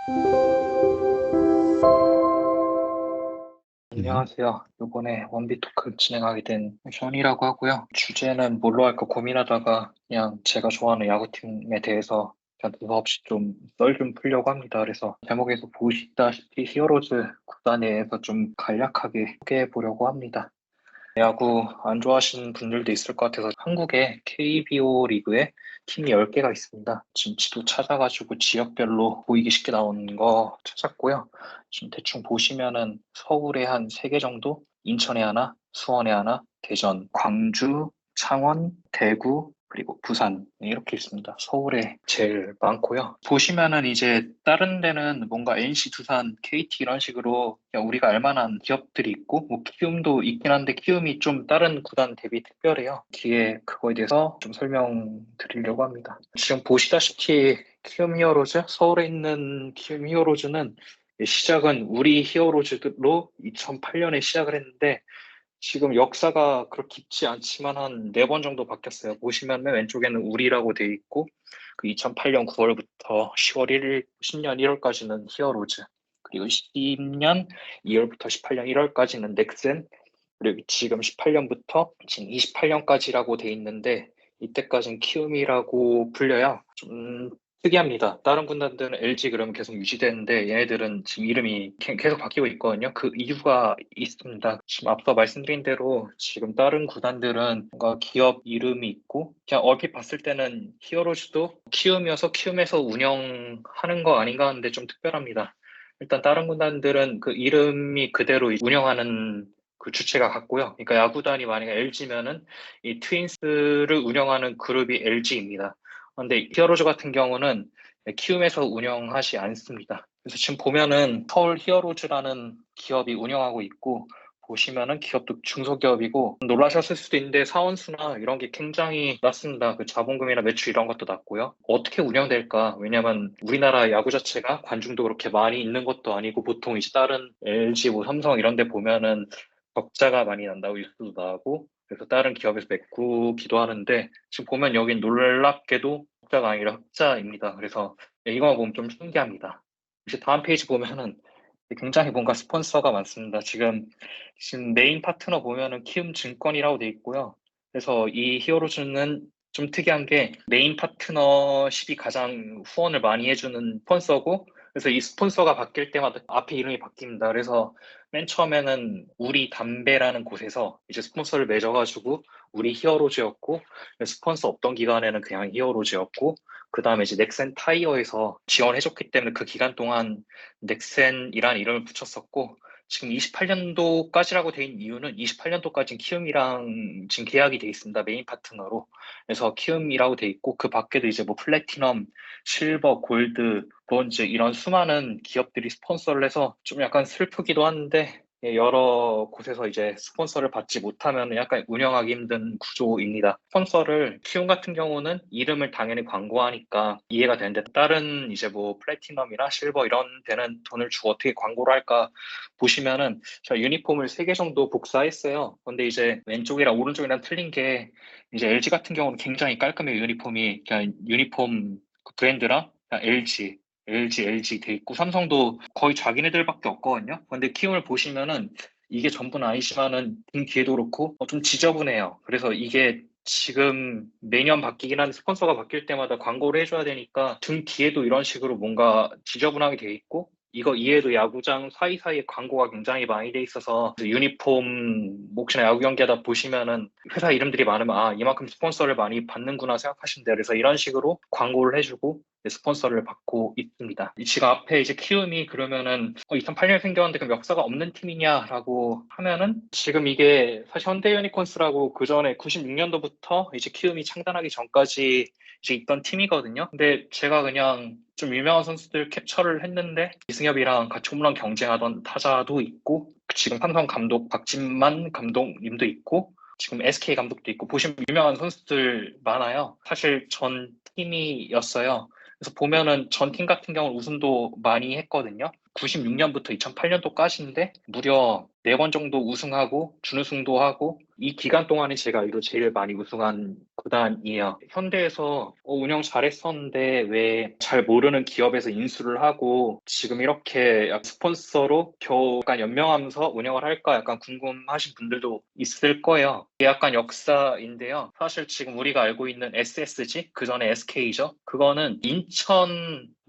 네. 안녕하세요. 이번에 원비 토크 진행하게 된 현이라고 하고요. 주제는 뭘로 할까 고민하다가 그냥 제가 좋아하는 야구팀에 대해서 그냥 두서없이 좀 썰 좀 풀려고 합니다. 그래서 제목에서 보시다시피 히어로즈 구단에 대해서 좀 간략하게 소개해 보려고 합니다. 야구 안 좋아하시는 분들도 있을 것 같아서 한국에 KBO 리그에 팀이 10개가 있습니다. 지금 지도 찾아가지고 지역별로 보이기 쉽게 나오는 거 찾았고요. 지금 대충 보시면은 서울에 한 3개 정도, 인천에 하나, 수원에 하나, 대전, 광주, 창원, 대구, 그리고 부산 이렇게 있습니다. 서울에 제일 많고요. 보시면은 이제 다른 데는 뭔가 NC, 두산, KT 이런 식으로 그냥 우리가 알만한 기업들이 있고 뭐 키움도 있긴 한데 키움이 좀 다른 구단 대비 특별해요. 뒤에 그거에 대해서 좀 설명드리려고 합니다. 지금 보시다시피 키움 히어로즈, 서울에 있는 키움 히어로즈는 시작은 우리 히어로즈로 2008년에 시작을 했는데 지금 역사가 그렇게 깊지 않지만 한 4번 정도 바뀌었어요. 보시면 맨 왼쪽에는 우리라고 돼 있고 그 2008년 9월부터 10월 1일, 10년 1월까지는 히어로즈 그리고 10년 2월부터 18년 1월까지는 넥센 그리고 지금 18년부터 지금 28년까지라고 돼 있는데 이때까지는 키움이라고 불려요. 좀 특이합니다. 다른 군단들은 LG 그러면 계속 유지되는데 얘네들은 지금 이름이 계속 바뀌고 있거든요. 그 이유가 있습니다. 지금 앞서 말씀드린 대로 지금 다른 구단들은 뭔가 기업 이름이 있고 그냥 얼핏 봤을 때는 히어로즈도 키움이어서 키움에서 운영하는 거 아닌가 하는데 좀 특별합니다. 일단 다른 군단들은 그 이름이 그대로 운영하는 그 주체가 같고요. 그러니까 야구단이 만약에 LG면은 이 트윈스를 운영하는 그룹이 LG입니다. 근데 히어로즈 같은 경우는 키움에서 운영하지 않습니다. 그래서 지금 보면은 서울 히어로즈라는 기업이 운영하고 있고 보시면은 기업도 중소기업이고 놀라셨을 수도 있는데 사원수나 이런 게 굉장히 낮습니다. 그 자본금이나 매출 이런 것도 낮고요. 어떻게 운영될까? 왜냐면 우리나라 야구 자체가 관중도 그렇게 많이 있는 것도 아니고 보통 이제 다른 LG, 뭐 삼성 이런 데 보면은 적자가 많이 난다고 뉴스도 나오고 그래서 다른 기업에서 메꾸기도 하는데 지금 보면 여긴 놀랍게도 적자가 아니라 흑자입니다. 그래서 이거 보면 좀 신기합니다. 이제 다음 페이지 보면은 굉장히 뭔가 스폰서가 많습니다. 지금 메인 파트너 보면은 키움증권이라고 돼 있고요. 그래서 이 히어로즈는 좀 특이한 게 메인 파트너십이 가장 후원을 많이 해주는 스폰서고 그래서 이 스폰서가 바뀔 때마다 앞에 이름이 바뀝니다. 그래서 맨 처음에는 우리 담배라는 곳에서 이제 스폰서를 맺어가지고 우리 히어로즈였고 스폰서 없던 기간에는 그냥 히어로즈였고 그 다음에 이제 넥센 타이어에서 지원해줬기 때문에 그 기간 동안 넥센이라는 이름을 붙였었고 지금 28년도까지라고 돼 있는 이유는 28년도까지는 키움이랑 지금 계약이 돼 있습니다. 메인 파트너로. 그래서 키움이라고 돼 있고 그 밖에도 이제 뭐 플래티넘, 실버, 골드, 브론즈 이런 수많은 기업들이 스폰서를 해서 좀 약간 슬프기도 한데 예, 여러 곳에서 이제 스폰서를 받지 못하면 약간 운영하기 힘든 구조입니다. 스폰서를 키움 같은 경우는 이름을 당연히 광고하니까 이해가 되는데 다른 이제 뭐 플래티넘이나 실버 이런 데는 돈을 주고 어떻게 광고를 할까 보시면은 제가 유니폼을 3개 정도 복사했어요. 근데 이제 왼쪽이랑 오른쪽이랑 틀린 게 이제 LG 같은 경우는 굉장히 깔끔해요. 유니폼이 그냥 유니폼 그 브랜드랑 그냥 LG 돼 있고 삼성도 거의 자기네들밖에 없거든요. 근데 키움을 보시면은 이게 전부는 아니지만은 등 뒤에도 그렇고 좀 지저분해요. 그래서 이게 지금 매년 바뀌긴 한데 스폰서가 바뀔 때마다 광고를 해줘야 되니까 등 뒤에도 이런 식으로 뭔가 지저분하게 돼 있고 이거 이외에도 야구장 사이사이에 광고가 굉장히 많이 돼 있어서 유니폼 뭐 혹시나 야구 경기하다 보시면은 회사 이름들이 많으면 아 이만큼 스폰서를 많이 받는구나 생각하시면 돼요. 그래서 이런 식으로 광고를 해주고 스폰서를 받고 있습니다. 지금 앞에 이제 키움이 그러면은 2008년에 생겼는데 그럼 역사가 없는 팀이냐라고 하면은 지금 이게 사실 현대 유니콘스라고 그 전에 96년도부터 이제 키움이 창단하기 전까지 이제 있던 팀이거든요. 근데 제가 그냥 좀 유명한 선수들 캡처를 했는데 이승엽이랑 같이 홈런 경쟁하던 타자도 있고 지금 삼성 감독 박진만 감독님도 있고 지금 SK 감독도 있고 보시면 유명한 선수들 많아요. 사실 전 팀이었어요. 그래서 보면은 전 팀 같은 경우는 우승도 많이 했거든요. 96년부터 2008년도까지인데 무려 4번 정도 우승하고 준우승도 하고 이 기간 동안에 제가 알기로 제일 많이 우승한 구단이에요. 현대에서 운영 잘했었는데 왜 잘 모르는 기업에서 인수를 하고 지금 이렇게 약간 스폰서로 겨우 약간 연명하면서 운영을 할까 약간 궁금하신 분들도 있을 거예요. 이게 약간 역사인데요. 사실 지금 우리가 알고 있는 SSG, 그 전에 SK죠. 그거는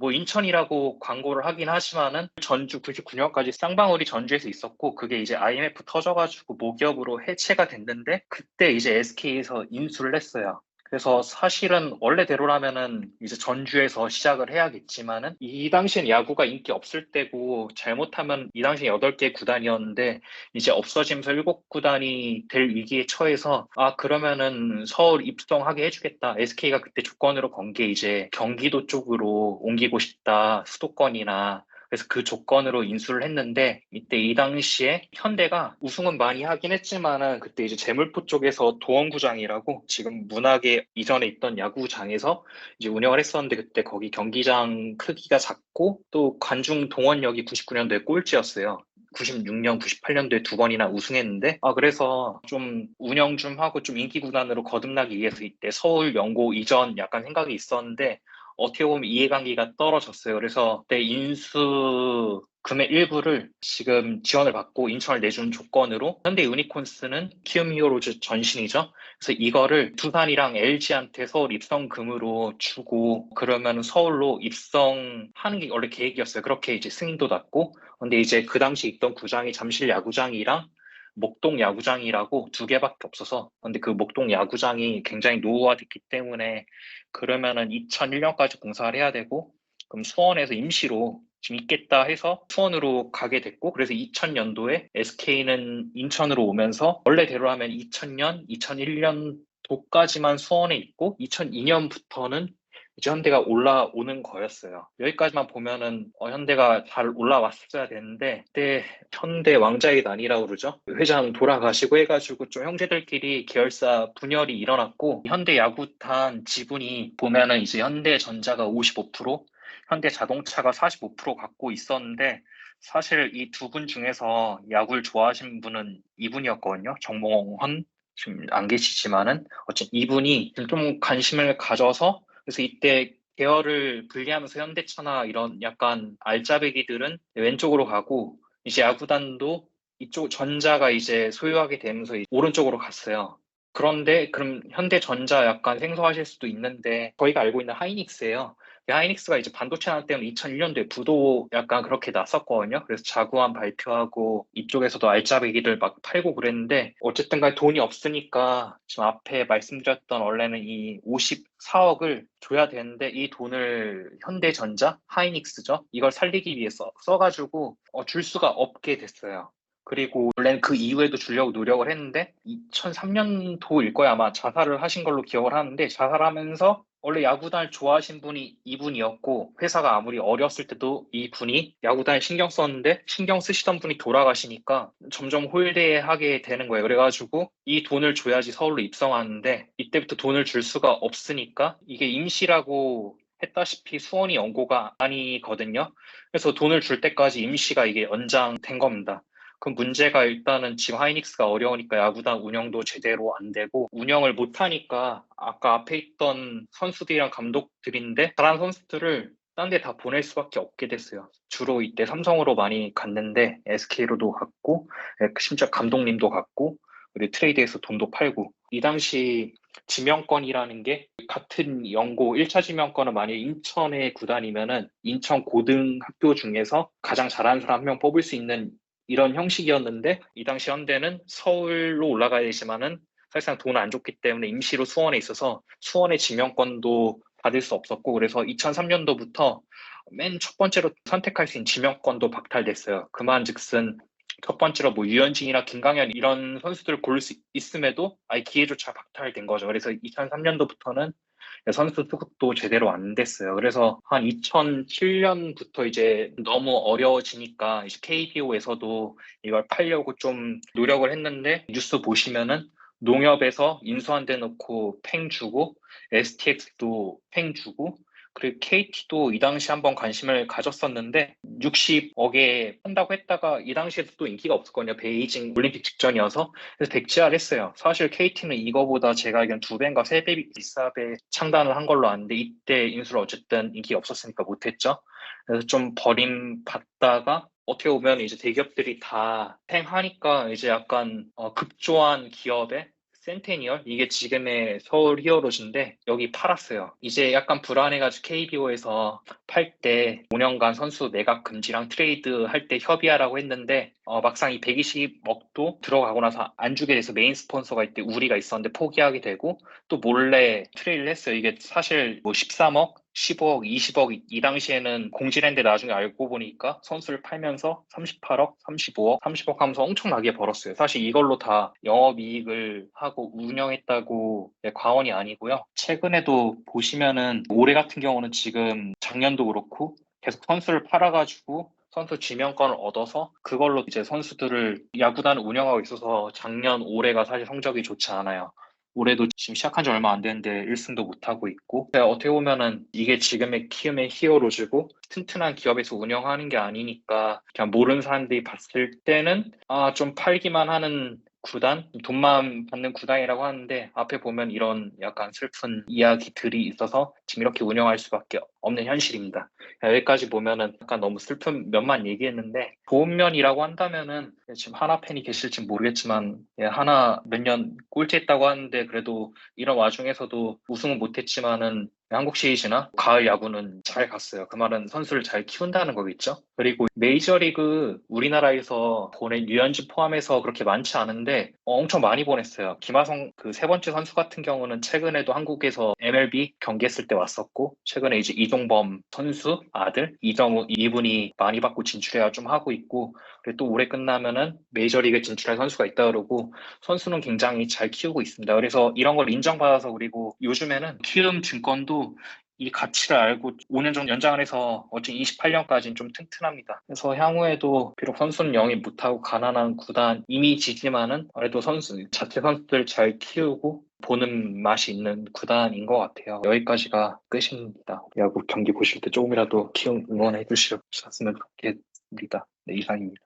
인천이라고 광고를 하긴 하지만은 전주 99년까지 쌍방울이 전주에서 있었고 그게 이제 IMF 터져가지고 모기업으로 해체가 됐는데 그때 이제 SK에서 인수를 했어요. 그래서 사실은 원래대로라면은 이제 전주에서 시작을 해야겠지만은 이 당시엔 야구가 인기 없을 때고 잘못하면 이 당시에 8개 구단이었는데 이제 없어지면서 7구단이 될 위기에 처해서 그러면은 서울 입성하게 해주겠다. SK가 그때 조건으로 건 게 이제 경기도 쪽으로 옮기고 싶다. 수도권이나 그래서 그 조건으로 인수를 했는데 이때 이 당시에 현대가 우승은 많이 하긴 했지만은 그때 이제 제물포 쪽에서 도원구장이라고 지금 문학에 이전에 있던 야구장에서 이제 운영을 했었는데 그때 거기 경기장 크기가 작고 또 관중 동원력이 99년도에 꼴찌였어요. 96년, 98년도에 2번이나 우승했는데, 그래서 좀 운영 좀 하고 좀 인기 구단으로 거듭나기 위해서 이때 서울 연고 이전 약간 생각이 있었는데, 어떻게 보면 이해관계가 떨어졌어요. 그래서 그때 인수 금의 일부를 지금 지원을 받고 인천을 내준 조건으로 현대 유니콘스는 키움 히어로즈 전신이죠. 그래서 이거를 두산이랑 LG한테 서울 입성금으로 주고 그러면 서울로 입성하는 게 원래 계획이었어요. 그렇게 이제 승인도 났고 근데 이제 그 당시 있던 구장이 잠실 야구장이랑 목동 야구장이라고 2개밖에 없어서 근데 그 목동 야구장이 굉장히 노후화됐기 때문에 그러면은 2001년까지 공사를 해야 되고 그럼 수원에서 임시로 지금 있겠다 해서 수원으로 가게 됐고 그래서 2000년도에 SK는 인천으로 오면서 원래대로라면 2000년, 2001년도까지만 수원에 있고 2002년부터는 이제 현대가 올라오는 거였어요. 여기까지만 보면은 현대가 잘 올라왔어야 되는데 그때 현대 왕자의 난이라고 그러죠. 회장 돌아가시고 해가지고 좀 형제들끼리 계열사 분열이 일어났고 현대 야구단 지분이 보면은 이제 현대전자가 55%, 현대자동차가 45% 갖고 있었는데 사실 이 두 분 중에서 야구를 좋아하시는 분은 이분이었거든요. 정몽헌 지금 안 계시지만은 어쨌든 이분이 좀 관심을 가져서 그래서 이때 계열을 분리하면서 현대차나 이런 약간 알짜배기들은 왼쪽으로 가고 이제 야구단도 이쪽 전자가 이제 소유하게 되면서 오른쪽으로 갔어요. 그런데 그럼 현대전자 약간 생소하실 수도 있는데 저희가 알고 있는 하이닉스예요. 하이닉스가 이제 반도체 하나 때문에 2001년도에 부도 약간 그렇게 났었거든요. 그래서 자구안 발표하고 이쪽에서도 알짜배기를 막 팔고 그랬는데 어쨌든 간에 돈이 없으니까 지금 앞에 말씀드렸던 원래는 이 54억을 줘야 되는데 이 돈을 현대전자, 하이닉스죠. 이걸 살리기 위해서 써가지고 줄 수가 없게 됐어요. 그리고 원래는 그 이후에도 주려고 노력을 했는데 2003년도일 거야 아마 자살을 하신 걸로 기억을 하는데 자살하면서 원래 야구단을 좋아하신 분이 이분이었고 회사가 아무리 어렸을 때도 이분이 야구단에 신경 썼는데 신경 쓰시던 분이 돌아가시니까 점점 홀대하게 되는 거예요. 그래가지고 이 돈을 줘야지 서울로 입성하는데 이때부터 돈을 줄 수가 없으니까 이게 임시라고 했다시피 수원이 연고가 아니거든요. 그래서 돈을 줄 때까지 임시가 이게 연장된 겁니다. 그 문제가 일단은 지금 하이닉스가 어려우니까 야구단 운영도 제대로 안 되고 운영을 못 하니까 아까 앞에 있던 선수들이랑 감독들인데 잘하는 선수들을 딴 데 다 보낼 수밖에 없게 됐어요. 주로 이때 삼성으로 많이 갔는데 SK로도 갔고 심지어 감독님도 갔고 우리 트레이드에서 돈도 팔고 이 당시 지명권이라는 게 같은 연고 1차 지명권은 만약에 인천의 구단이면은 인천 고등학교 중에서 가장 잘하는 사람 한 명 뽑을 수 있는 이런 형식이었는데 이 당시 현대는 서울로 올라가야 되지만은 사실상 돈을 안 줬기 때문에 임시로 수원에 있어서 수원의 지명권도 받을 수 없었고 그래서 2003년도부터 맨 첫 번째로 선택할 수 있는 지명권도 박탈됐어요. 그만즉슨 첫 번째로 뭐 유현진이나 김강현 이런 선수들을 고를 수 있음에도 아예 기회조차 박탈된 거죠. 그래서 2003년도부터는 선수 수급도 제대로 안 됐어요. 그래서 한 2007년부터 이제 너무 어려워지니까 이제 KBO에서도 이걸 팔려고 좀 노력을 했는데 뉴스 보시면은 농협에서 인수 안 돼 놓고 팽 주고 STX도 팽 주고 그리고 KT도 이 당시 한번 관심을 가졌었는데 60억에 한다고 했다가 이 당시에도 또 인기가 없었거든요. 베이징 올림픽 직전이어서. 그래서 백지화를 했어요. 사실 KT는 이거보다 제가 알기로는 2배인가 3배 비싸게 창단을 한 걸로 아는데 이때 인수를 어쨌든 인기가 없었으니까 못했죠. 그래서 좀 버림받다가 어떻게 보면 이제 대기업들이 다 팽하니까 이제 약간 급조한 기업에 센테니얼? 이게 지금의 서울 히어로즈인데 여기 팔았어요. 이제 약간 불안해가지고 KBO에서 팔 때 5년간 선수 매각 금지랑 트레이드 할 때 협의하라고 했는데 막상 이 120억도 들어가고 나서 안 주게 돼서 메인 스폰서가 이때 우리가 있었는데 포기하게 되고 또 몰래 트레이드를 했어요. 이게 사실 뭐 13억? 15억, 20억 이 당시에는 공지했는데 나중에 알고 보니까 선수를 팔면서 38억, 35억, 30억 하면서 엄청나게 벌었어요. 사실 이걸로 다 영업이익을 하고 운영했다고 과언이 아니고요. 최근에도 보시면은 올해 같은 경우는 지금 작년도 그렇고 계속 선수를 팔아가지고 선수 지명권을 얻어서 그걸로 이제 선수들을 야구단을 운영하고 있어서 작년, 올해가 사실 성적이 좋지 않아요. 올해도 지금 시작한 지 얼마 안 됐는데 1승도 못하고 있고 어떻게 보면은 이게 지금의 키움의 히어로즈고 튼튼한 기업에서 운영하는 게 아니니까 그냥 모르는 사람들이 봤을 때는 좀 팔기만 하는 구단, 돈만 받는 구단이라고 하는데 앞에 보면 이런 약간 슬픈 이야기들이 있어서 지금 이렇게 운영할 수밖에 없는 현실입니다. 여기까지 보면은 약간 너무 슬픈 면만 얘기했는데 좋은 면이라고 한다면은 지금 하나 팬이 계실지 모르겠지만 하나 몇 년 꼴찌했다고 하는데 그래도 이런 와중에서도 우승은 못했지만은 한국 시리즈나 가을 야구는 잘 갔어요. 그 말은 선수를 잘 키운다는 거겠죠. 그리고 메이저리그 우리나라에서 보낸 유현진 포함해서 그렇게 많지 않은데 엄청 많이 보냈어요. 김하성 그 세 번째 선수 같은 경우는 최근에도 한국에서 MLB 경기했을 때 왔었고 최근에 이제 이종범 선수 아들 이정우 이분이 많이 받고 진출해야 좀 하고 있고 그리고 또 올해 끝나면은 메이저리그 진출할 선수가 있다 그러고 선수는 굉장히 잘 키우고 있습니다. 그래서 이런 걸 인정받아서 그리고 요즘에는 키움 증권도 이 가치를 알고 5년 정도 연장을 해서 어쨌든 28년까지는 좀 튼튼합니다. 그래서 향후에도 비록 선수는 영입 못하고 가난한 구단 이미지지만은 그래도 자체 선수들 잘 키우고 보는 맛이 있는 구단인 것 같아요. 여기까지가 끝입니다. 야구 경기 보실 때 조금이라도 키움 응원해 주셨으면 좋겠습니다. 네, 이상입니다.